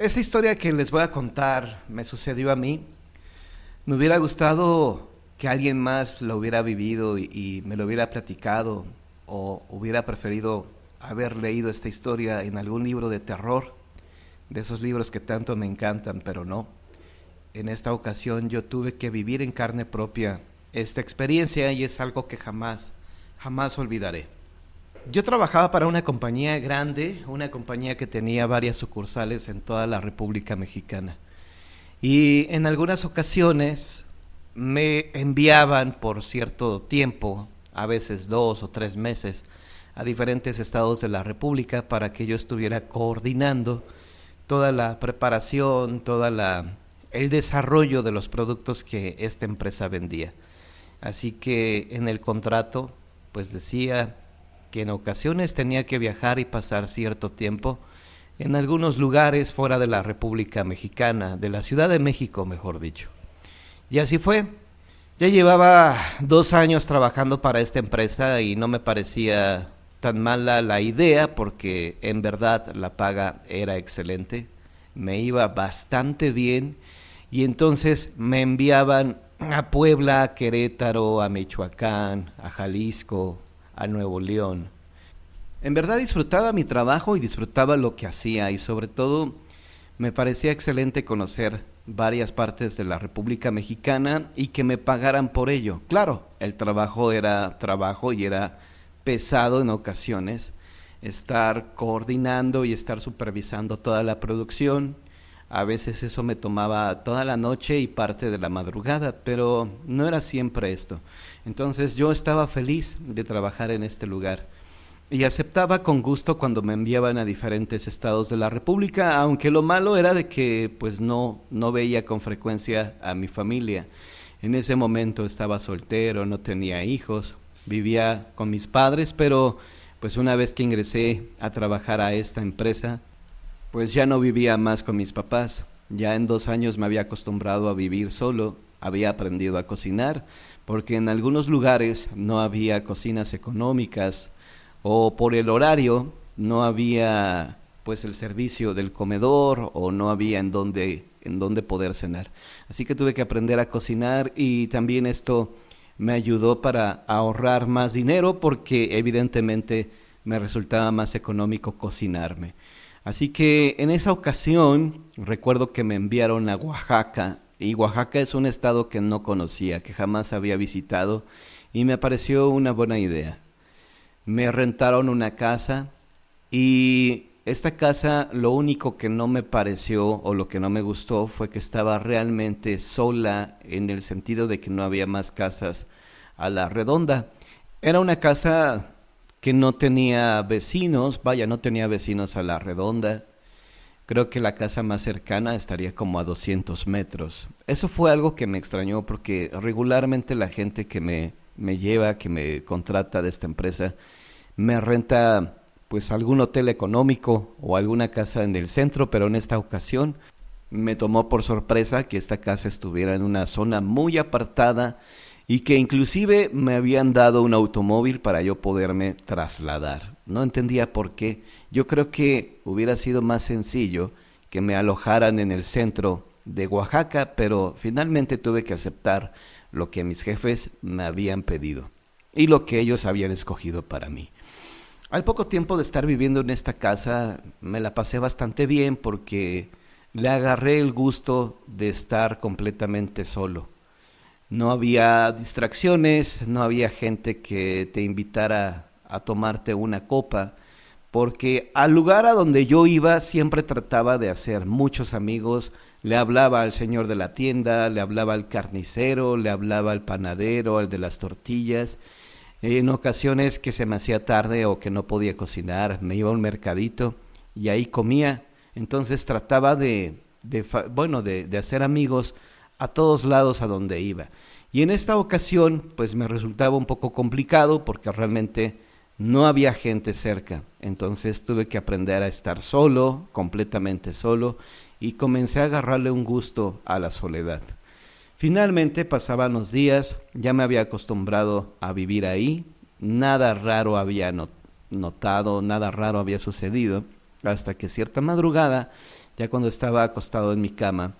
Esta historia que les voy a contar me sucedió a mí. Me hubiera gustado que alguien más lo hubiera vivido y me lo hubiera platicado, o hubiera preferido haber leído esta historia en algún libro de terror, de esos libros que tanto me encantan, pero no. En esta ocasión yo tuve que vivir en carne propia esta experiencia y es algo que jamás olvidaré. Yo trabajaba para una compañía grande, una compañía que tenía varias sucursales en toda la República Mexicana. Y en algunas ocasiones me enviaban por cierto tiempo, a veces 2 o 3 meses, a diferentes estados de la República para que yo estuviera coordinando toda la preparación, el desarrollo de los productos que esta empresa vendía. Así que en el contrato pues decía que en ocasiones tenía que viajar y pasar cierto tiempo en algunos lugares fuera de la República Mexicana, de la Ciudad de México, mejor dicho. Y así fue. Ya llevaba 2 años trabajando para esta empresa y no me parecía tan mala la idea porque en verdad la paga era excelente, me iba bastante bien y entonces me enviaban a Puebla, a Querétaro, a Michoacán, a Jalisco, a Nuevo León. En verdad disfrutaba mi trabajo y disfrutaba lo que hacía y sobre todo me parecía excelente conocer varias partes de la República Mexicana y que me pagaran por ello. Claro, el trabajo era trabajo y era pesado en ocasiones, estar coordinando y estar supervisando toda la producción. A veces eso me tomaba toda la noche y parte de la madrugada, pero no era siempre esto. Entonces yo estaba feliz de trabajar en este lugar y aceptaba con gusto cuando me enviaban a diferentes estados de la República, aunque lo malo era de que pues no veía con frecuencia a mi familia. En ese momento estaba soltero, no tenía hijos, vivía con mis padres, pero pues una vez que ingresé a trabajar a esta empresa, pues ya no vivía más con mis papás. Ya en 2 años me había acostumbrado a vivir solo, había aprendido a cocinar, porque en algunos lugares no había cocinas económicas o por el horario no había pues el servicio del comedor o no había en dónde poder cenar. Así que tuve que aprender a cocinar y también esto me ayudó para ahorrar más dinero porque evidentemente me resultaba más económico cocinarme. Así que en esa ocasión recuerdo que me enviaron a Oaxaca y Oaxaca es un estado que no conocía, que jamás había visitado y me pareció una buena idea. Me rentaron una casa y esta casa lo único que no me pareció o lo que no me gustó fue que estaba realmente sola en el sentido de que no había más casas a la redonda. Era una casa que no tenía vecinos, vaya, no tenía vecinos a la redonda. Creo que la casa más cercana estaría como a 200 metros. Eso fue algo que me extrañó porque regularmente la gente que me lleva, que me contrata de esta empresa, me renta pues algún hotel económico o alguna casa en el centro, pero en esta ocasión me tomó por sorpresa que esta casa estuviera en una zona muy apartada y que inclusive me habían dado un automóvil para yo poderme trasladar. No entendía por qué. Yo creo que hubiera sido más sencillo que me alojaran en el centro de Oaxaca, pero finalmente tuve que aceptar lo que mis jefes me habían pedido y lo que ellos habían escogido para mí. Al poco tiempo de estar viviendo en esta casa me la pasé bastante bien porque le agarré el gusto de estar completamente solo. No había distracciones, no había gente que te invitara a tomarte una copa, porque al lugar a donde yo iba siempre trataba de hacer muchos amigos. Le hablaba al señor de la tienda, le hablaba al carnicero, le hablaba al panadero, al de las tortillas. En ocasiones que se me hacía tarde o que no podía cocinar, me iba a un mercadito y ahí comía. Entonces trataba de hacer amigos a todos lados a donde iba. Y en esta ocasión, pues me resultaba un poco complicado porque realmente no había gente cerca. Entonces tuve que aprender a estar solo, completamente solo, y comencé a agarrarle un gusto a la soledad. Finalmente pasaban los días, ya me había acostumbrado a vivir ahí, nada raro había notado, nada raro había sucedido, hasta que cierta madrugada Ya cuando estaba acostado en mi cama,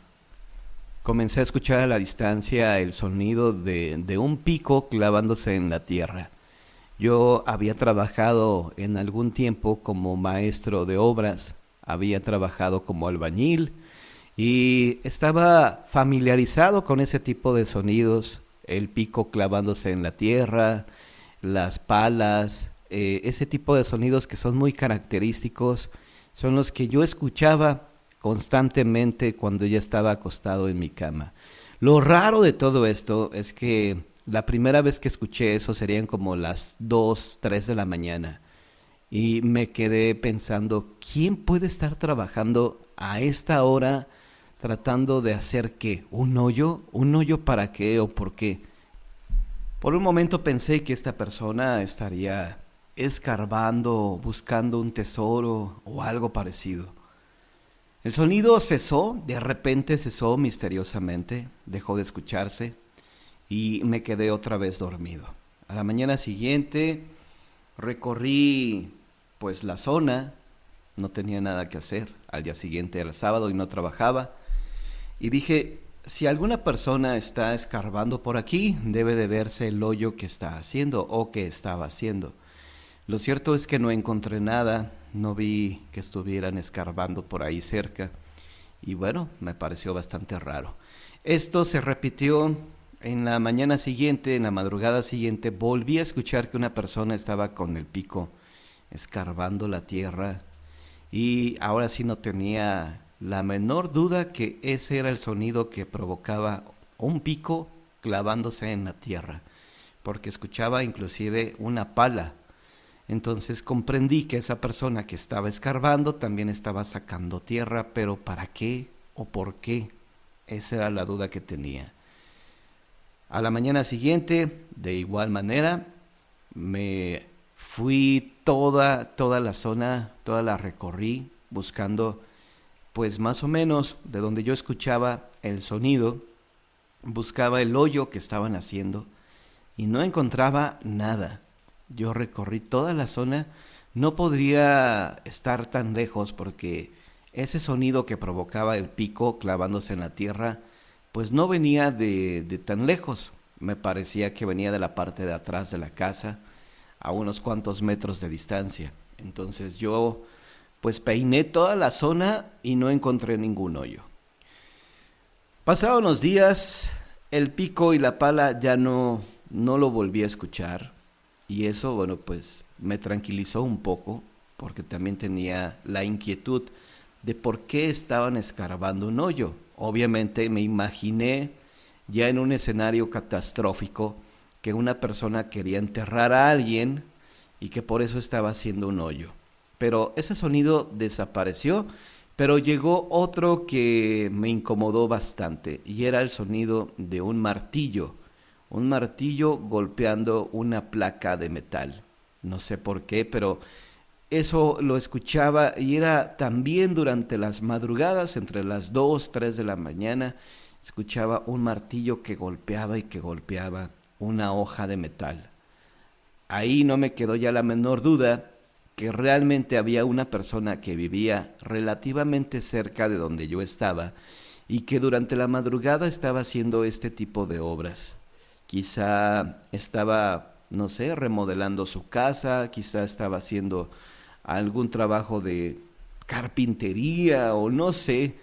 comencé a escuchar a la distancia el sonido de un pico clavándose en la tierra. Yo había trabajado en algún tiempo como maestro de obras, había trabajado como albañil y estaba familiarizado con ese tipo de sonidos, el pico clavándose en la tierra, las palas, ese tipo de sonidos que son muy característicos, son los que yo escuchaba constantemente cuando ya estaba acostado en mi cama. Lo raro de todo esto es que la primera vez que escuché eso serían como las 2, 3 de la mañana y me quedé pensando, ¿quién puede estar trabajando a esta hora tratando de hacer qué? ¿Un hoyo? ¿Un hoyo para qué o por qué? Por un momento pensé que esta persona estaría escarbando, buscando un tesoro o algo parecido. El sonido cesó, de repente cesó misteriosamente, dejó de escucharse y me quedé otra vez dormido. A la mañana siguiente recorrí pues la zona, no tenía nada que hacer. Al día siguiente era sábado y no trabajaba. Y dije, si alguna persona está escarbando por aquí, debe de verse el hoyo que está haciendo o que estaba haciendo. Lo cierto es que no encontré nada, no vi que estuvieran escarbando por ahí cerca. Y bueno, me pareció bastante raro. Esto se repitió en la mañana siguiente, en la madrugada siguiente, volví a escuchar que una persona estaba con el pico escarbando la tierra y ahora sí no tenía la menor duda que ese era el sonido que provocaba un pico clavándose en la tierra, porque escuchaba inclusive una pala. Entonces comprendí que esa persona que estaba escarbando también estaba sacando tierra, pero ¿para qué o por qué? Esa era la duda que tenía. A la mañana siguiente, de igual manera, me fui toda la zona, toda la recorrí buscando pues más o menos de donde yo escuchaba el sonido, buscaba el hoyo que estaban haciendo y no encontraba nada. Yo recorrí toda la zona, no podría estar tan lejos porque ese sonido que provocaba el pico clavándose en la tierra, pues no venía de tan lejos. Me parecía que venía de la parte de atrás de la casa, a unos cuantos metros de distancia. Entonces yo pues peiné toda la zona y no encontré ningún hoyo. Pasados unos días, el pico y la pala ya no lo volví a escuchar. Y eso, bueno, pues me tranquilizó un poco, porque también tenía la inquietud de por qué estaban escarbando un hoyo. Obviamente me imaginé ya en un escenario catastrófico que una persona quería enterrar a alguien y que por eso estaba haciendo un hoyo. Pero ese sonido desapareció, pero llegó otro que me incomodó bastante y era el sonido de un martillo golpeando una placa de metal. No sé por qué, pero eso lo escuchaba y era también durante las madrugadas, entre las 2, 3 de la mañana, escuchaba un martillo que golpeaba y que golpeaba una hoja de metal. Ahí no me quedó ya la menor duda que realmente había una persona que vivía relativamente cerca de donde yo estaba y que durante la madrugada estaba haciendo este tipo de obras. Quizá estaba, no sé, remodelando su casa, quizá estaba haciendo algún trabajo de carpintería o no sé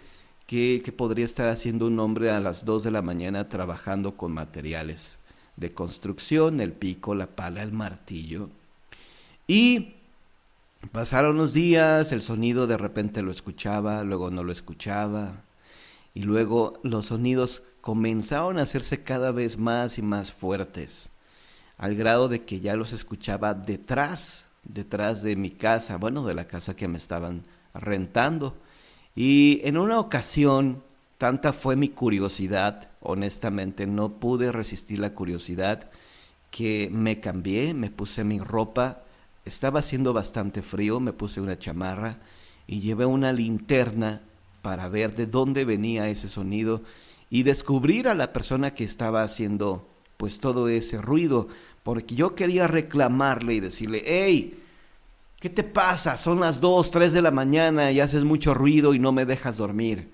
qué podría estar haciendo un hombre a las 2 de la mañana trabajando con materiales de construcción, el pico, la pala, el martillo. Y pasaron los días, el sonido de repente lo escuchaba, luego no lo escuchaba, y luego los sonidos comenzaron a hacerse cada vez más y más fuertes, al grado de que ya los escuchaba detrás de mi casa, bueno, de la casa que me estaban rentando. Y en una ocasión, tanta fue mi curiosidad, honestamente no pude resistir la curiosidad, que me cambié, me puse mi ropa, estaba haciendo bastante frío, me puse una chamarra y llevé una linterna para ver de dónde venía ese sonido y descubrir a la persona que estaba haciendo pues todo ese ruido, porque yo quería reclamarle y decirle, hey, ¿Qué te pasa? Son las 2, 3 de la mañana y haces mucho ruido y no me dejas dormir.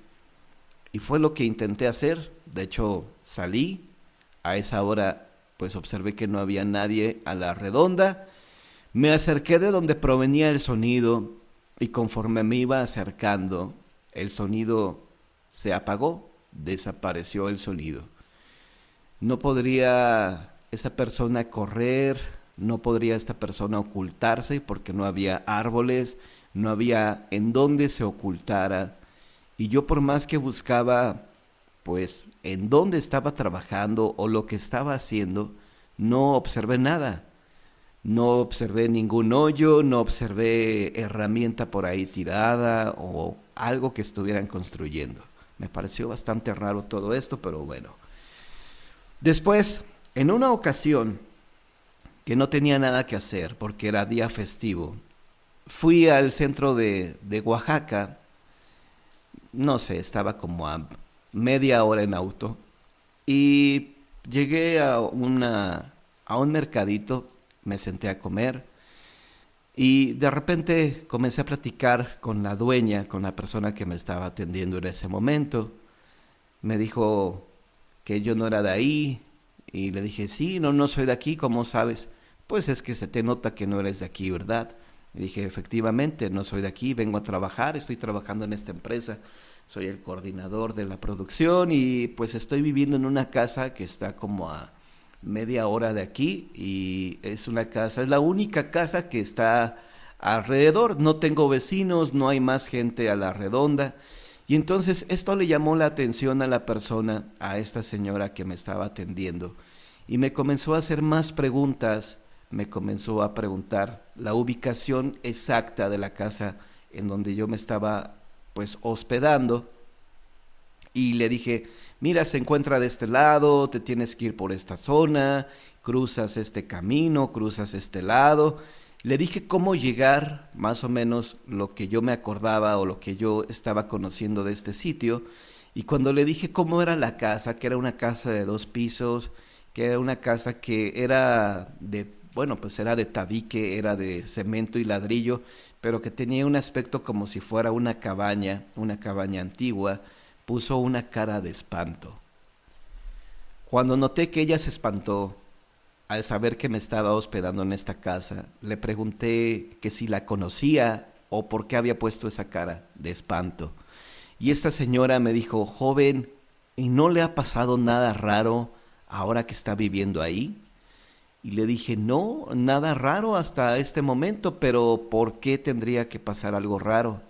Y fue lo que intenté hacer. De hecho, salí. A esa hora, pues observé que no había nadie a la redonda. Me acerqué de donde provenía el sonido y conforme me iba acercando, el sonido se apagó, desapareció el sonido. No podría esa persona correr, no podría esta persona ocultarse porque no había árboles, no había en dónde se ocultara. Y yo por más que buscaba, pues, en dónde estaba trabajando o lo que estaba haciendo, no observé nada. No observé ningún hoyo, no observé herramienta por ahí tirada o algo que estuvieran construyendo. Me pareció bastante raro todo esto, pero bueno. Después, en una ocasión que no tenía nada que hacer porque era día festivo, fui al centro de Oaxaca. No sé, estaba como a media hora en auto y llegué a un mercadito, me senté a comer y de repente comencé a platicar con la dueña, con la persona que me estaba atendiendo en ese momento. Me dijo que yo no era de ahí y le dije, sí, no, no soy de aquí, ¿cómo sabes? Pues es que se te nota que no eres de aquí, ¿verdad? Y dije, efectivamente, no soy de aquí, vengo a trabajar, estoy trabajando en esta empresa, soy el coordinador de la producción y pues estoy viviendo en una casa que está como a media hora de aquí y es una casa, es la única casa que está alrededor, no tengo vecinos, no hay más gente a la redonda. Y entonces esto le llamó la atención a la persona, a esta señora que me estaba atendiendo, y me comenzó a hacer más preguntas, me comenzó a preguntar la ubicación exacta de la casa en donde yo me estaba pues hospedando, y le dije, mira, se encuentra de este lado, te tienes que ir por esta zona, cruzas este camino, cruzas este lado. Le dije cómo llegar, más o menos lo que yo me acordaba o lo que yo estaba conociendo de este sitio. Y cuando le dije cómo era la casa, que era una casa de 2 pisos, que era una casa que era de, bueno, pues era de tabique, era de cemento y ladrillo, pero que tenía un aspecto como si fuera una cabaña antigua, puso una cara de espanto. Cuando noté que ella se espantó, al saber que me estaba hospedando en esta casa, le pregunté que si la conocía o por qué había puesto esa cara de espanto. Y esta señora me dijo, joven, ¿y no le ha pasado nada raro ahora que está viviendo ahí? Y le dije, no, nada raro hasta este momento, pero ¿por qué tendría que pasar algo raro?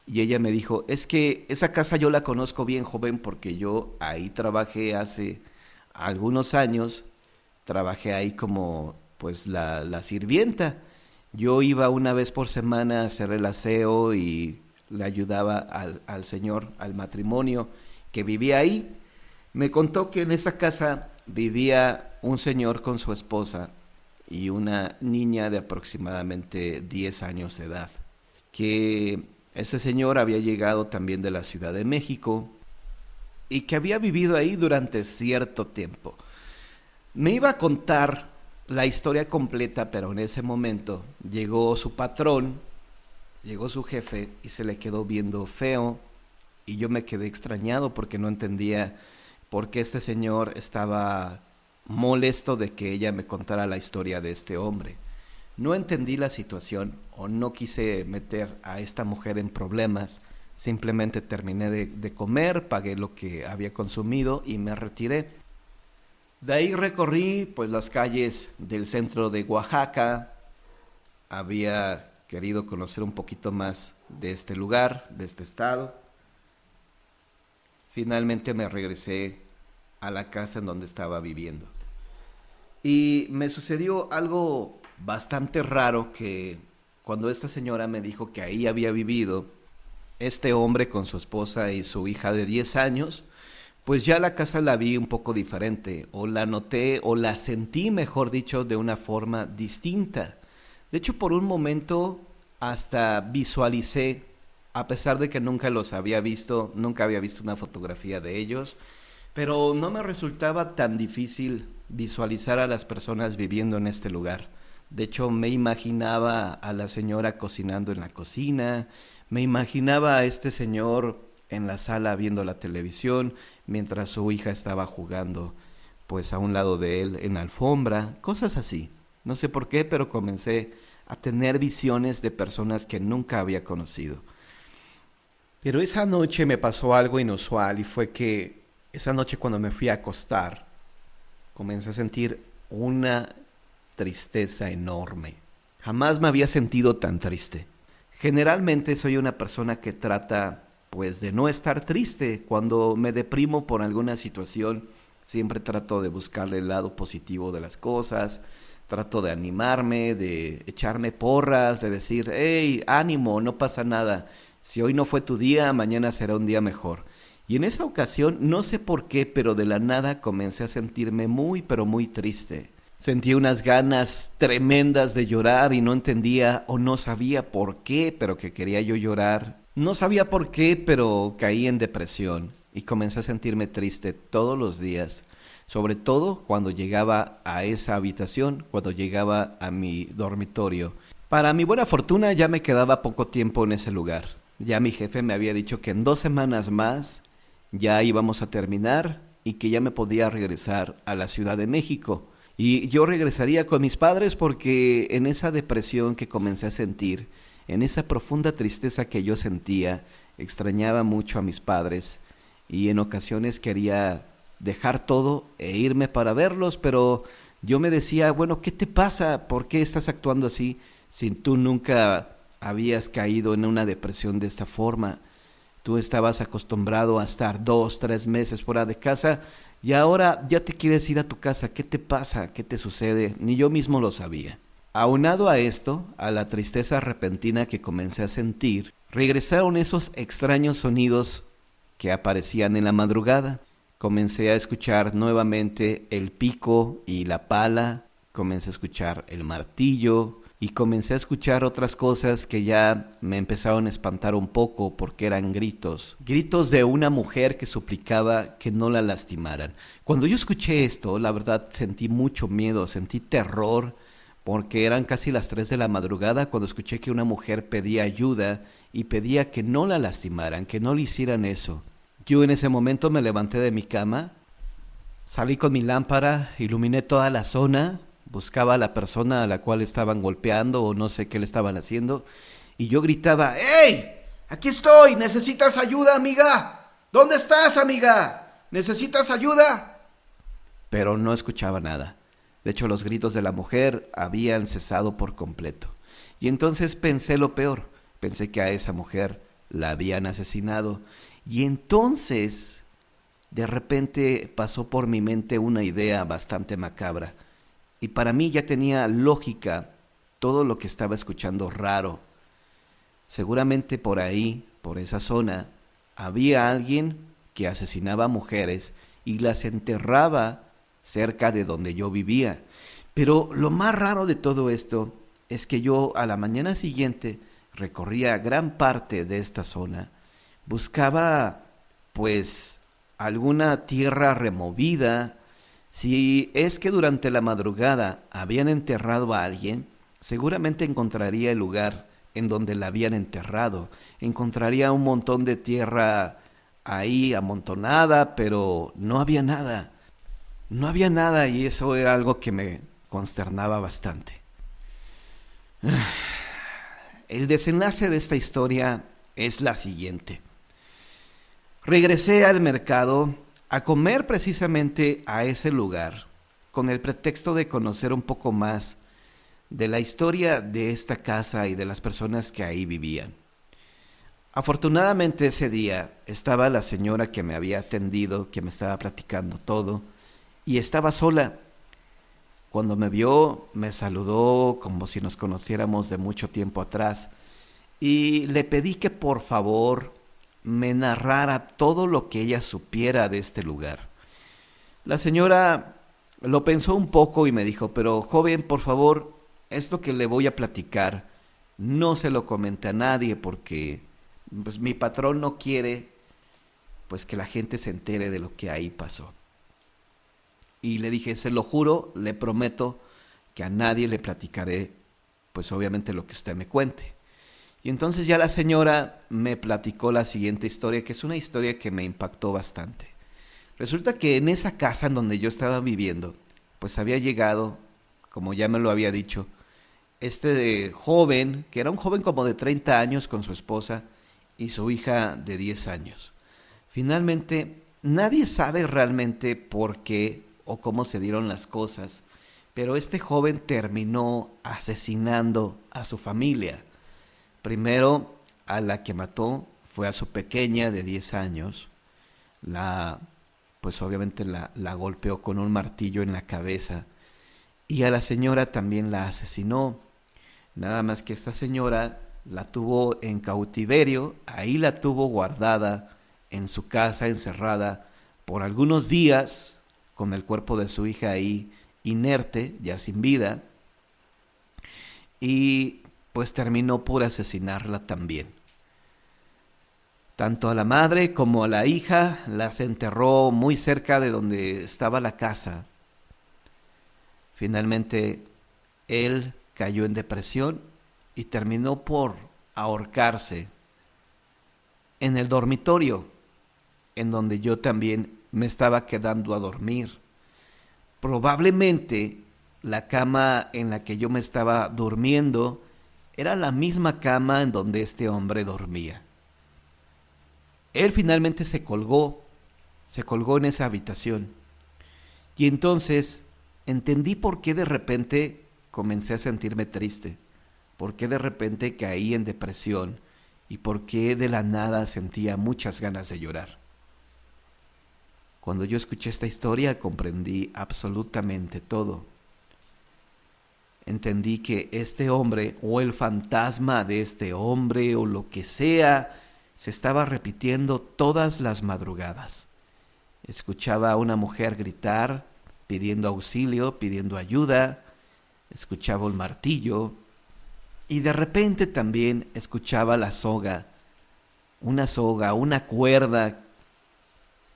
Y ella me dijo, es que esa casa yo la conozco bien, joven, porque yo ahí trabajé hace algunos años. Trabajé ahí como pues la sirvienta. Yo iba una vez por semana a hacer el aseo y le ayudaba al señor, al matrimonio que vivía ahí. Me contó que en esa casa vivía un señor con su esposa y una niña de aproximadamente 10 años de edad. Que ese señor había llegado también de la Ciudad de México y que había vivido ahí durante cierto tiempo. Me iba a contar la historia completa, pero en ese momento llegó su patrón, llegó su jefe y se le quedó viendo feo y yo me quedé extrañado porque no entendía por qué este señor estaba molesto de que ella me contara la historia de este hombre. No entendí la situación o no quise meter a esta mujer en problemas, simplemente terminé de comer, pagué lo que había consumido y me retiré. De ahí recorrí pues las calles del centro de Oaxaca. Había querido conocer un poquito más de este lugar, de este estado. Finalmente me regresé a la casa en donde estaba viviendo. Y me sucedió algo bastante raro que cuando esta señora me dijo que ahí había vivido este hombre con su esposa y su hija de 10 años, pues ya la casa la vi un poco diferente, o la noté, o la sentí, mejor dicho, de una forma distinta. De hecho, por un momento hasta visualicé, a pesar de que nunca los había visto, nunca había visto una fotografía de ellos, pero no me resultaba tan difícil visualizar a las personas viviendo en este lugar. De hecho, me imaginaba a la señora cocinando en la cocina, me imaginaba a este señor en la sala viendo la televisión mientras su hija estaba jugando pues a un lado de él en la alfombra, cosas así. No sé por qué, pero comencé a tener visiones de personas que nunca había conocido. Pero esa noche me pasó algo inusual y fue que esa noche cuando me fui a acostar, comencé a sentir una tristeza enorme. Jamás me había sentido tan triste. Generalmente soy una persona que trata pues de no estar triste. Cuando me deprimo por alguna situación, siempre trato de buscarle el lado positivo de las cosas, trato de animarme, de echarme porras, de decir, hey, ánimo, no pasa nada. Si hoy no fue tu día, mañana será un día mejor. Y en esa ocasión, no sé por qué, pero de la nada comencé a sentirme muy, pero muy triste. Sentí unas ganas tremendas de llorar y no entendía o no sabía por qué, pero que quería yo llorar. No sabía por qué, pero caí en depresión y comencé a sentirme triste todos los días, sobre todo cuando llegaba a esa habitación, cuando llegaba a mi dormitorio. Para mi buena fortuna ya me quedaba poco tiempo en ese lugar. Ya mi jefe me había dicho que en 2 semanas más ya íbamos a terminar y que ya me podía regresar a la Ciudad de México. Y yo regresaría con mis padres porque en esa depresión que comencé a sentir, en esa profunda tristeza que yo sentía, extrañaba mucho a mis padres y en ocasiones quería dejar todo e irme para verlos, pero yo me decía, bueno, ¿qué te pasa? ¿Por qué estás actuando así si tú nunca habías caído en una depresión de esta forma? Tú estabas acostumbrado a estar 2, 3 meses fuera de casa y ahora ya te quieres ir a tu casa. ¿Qué te pasa? ¿Qué te sucede? Ni yo mismo lo sabía. Aunado a esto, a la tristeza repentina que comencé a sentir, regresaron esos extraños sonidos que aparecían en la madrugada. Comencé a escuchar nuevamente el pico y la pala, comencé a escuchar el martillo, y comencé a escuchar otras cosas que ya me empezaron a espantar un poco porque eran gritos. Gritos de una mujer que suplicaba que no la lastimaran. Cuando yo escuché esto, la verdad sentí mucho miedo, sentí terror porque eran casi las 3 de la madrugada cuando escuché que una mujer pedía ayuda y pedía que no la lastimaran, que no le hicieran eso. Yo en ese momento me levanté de mi cama, salí con mi lámpara, iluminé toda la zona, buscaba a la persona a la cual estaban golpeando o no sé qué le estaban haciendo y yo gritaba, ¡Hey! ¡Aquí estoy! ¿Necesitas ayuda, amiga? ¿Dónde estás, amiga? ¿Necesitas ayuda? Pero no escuchaba nada. De hecho, los gritos de la mujer habían cesado por completo. Y entonces pensé lo peor. Pensé que a esa mujer la habían asesinado. Y entonces, de repente pasó por mi mente una idea bastante macabra. Y para mí ya tenía lógica todo lo que estaba escuchando raro. Seguramente por ahí, por esa zona, había alguien que asesinaba mujeres y las enterraba cerca de donde yo vivía. Pero lo más raro de todo esto es que yo a la mañana siguiente recorría gran parte de esta zona, buscaba pues alguna tierra removida. Si es que durante la madrugada habían enterrado a alguien, seguramente encontraría el lugar en donde la habían enterrado. Encontraría un montón de tierra ahí amontonada, pero no había nada. No había nada y eso era algo que me consternaba bastante. El desenlace de esta historia es la siguiente. Regresé al mercado a comer precisamente a ese lugar, con el pretexto de conocer un poco más de la historia de esta casa y de las personas que ahí vivían. Afortunadamente ese día estaba la señora que me había atendido, que me estaba platicando todo, y estaba sola. Cuando me vio, me saludó como si nos conociéramos de mucho tiempo atrás, y le pedí que por favor me narrara todo lo que ella supiera de este lugar. La señora lo pensó un poco y me dijo, pero joven, por favor, esto que le voy a platicar, no se lo comente a nadie porque pues, mi patrón no quiere pues que la gente se entere de lo que ahí pasó. Y le dije, se lo juro, le prometo que a nadie le platicaré, pues obviamente lo que usted me cuente. Y entonces ya la señora me platicó la siguiente historia, que es una historia que me impactó bastante. Resulta que en esa casa en donde yo estaba viviendo, pues había llegado, como ya me lo había dicho, este joven, que era un joven como de 30 años con su esposa y su hija de 10 años. Finalmente, nadie sabe realmente por qué o cómo se dieron las cosas, pero este joven terminó asesinando a su familia. Primero, a la que mató fue a su pequeña de 10 años. Pues obviamente la golpeó con un martillo en la cabeza. Y a la señora también la asesinó. Nada más que esta señora la tuvo en cautiverio, ahí la tuvo guardada en su casa, encerrada por algunos días, con el cuerpo de su hija ahí inerte, ya sin vida, y pues terminó por asesinarla también. Tanto a la madre como a la hija las enterró muy cerca de donde estaba la casa. Finalmente, él cayó en depresión y terminó por ahorcarse en el dormitorio, en donde yo también me estaba quedando a dormir. Probablemente la cama en la que yo me estaba durmiendo era la misma cama en donde este hombre dormía. Él finalmente se colgó en esa habitación. Y entonces entendí por qué de repente comencé a sentirme triste, por qué de repente caí en depresión y por qué de la nada sentía muchas ganas de llorar. Cuando yo escuché esta historia comprendí absolutamente todo. Entendí que este hombre o el fantasma de este hombre o lo que sea se estaba repitiendo todas las madrugadas. Escuchaba a una mujer gritar, pidiendo auxilio, pidiendo ayuda. Escuchaba un martillo y de repente también escuchaba la soga, una cuerda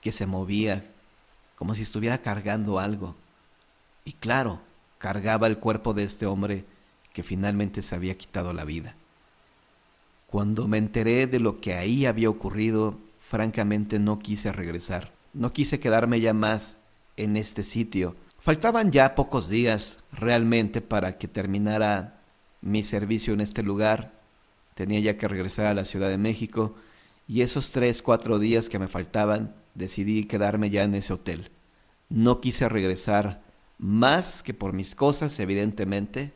que se movía como si estuviera cargando algo. Y claro, cargaba el cuerpo de este hombre que finalmente se había quitado la vida. Cuando me enteré de lo que ahí había ocurrido, francamente no quise regresar. No quise quedarme ya más en este sitio. Faltaban ya pocos días realmente para que terminara mi servicio en este lugar. Tenía ya que regresar a la Ciudad de México y esos 3-4 días que me faltaban decidí quedarme ya en ese hotel. No quise regresar más que por mis cosas, evidentemente.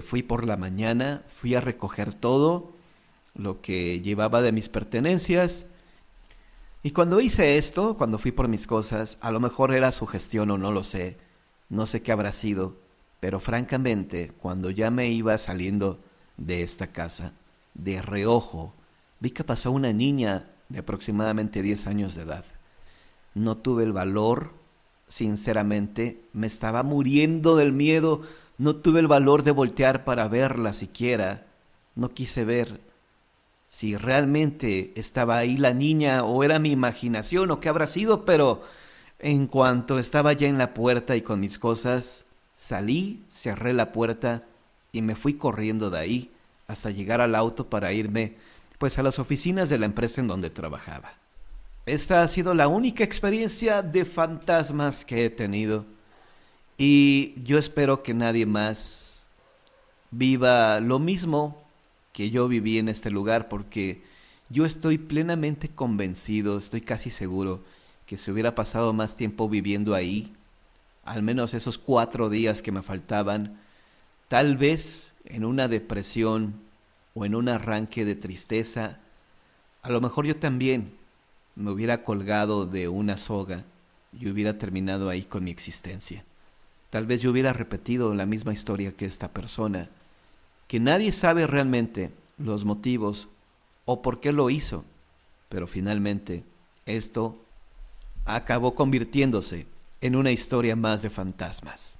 Fui por la mañana, fui a recoger todo lo que llevaba de mis pertenencias. Y cuando hice esto, cuando fui por mis cosas, a lo mejor era sugestión o no lo sé, no sé qué habrá sido, pero francamente, cuando ya me iba saliendo de esta casa, de reojo, vi que pasó una niña de aproximadamente 10 años de edad. No tuve el valor, sinceramente, me estaba muriendo del miedo, no tuve el valor de voltear para verla siquiera, no quise ver si realmente estaba ahí la niña o era mi imaginación o qué habrá sido, pero en cuanto estaba ya en la puerta y con mis cosas, salí, cerré la puerta y me fui corriendo de ahí hasta llegar al auto para irme pues a las oficinas de la empresa en donde trabajaba. Esta ha sido la única experiencia de fantasmas que he tenido y yo espero que nadie más viva lo mismo que yo viví en este lugar, porque yo estoy plenamente convencido, estoy casi seguro que si hubiera pasado más tiempo viviendo ahí, al menos esos 4 días que me faltaban, tal vez en una depresión o en un arranque de tristeza, a lo mejor yo también me hubiera colgado de una soga y hubiera terminado ahí con mi existencia. Tal vez yo hubiera repetido la misma historia que esta persona, que nadie sabe realmente los motivos o por qué lo hizo, pero finalmente esto acabó convirtiéndose en una historia más de fantasmas.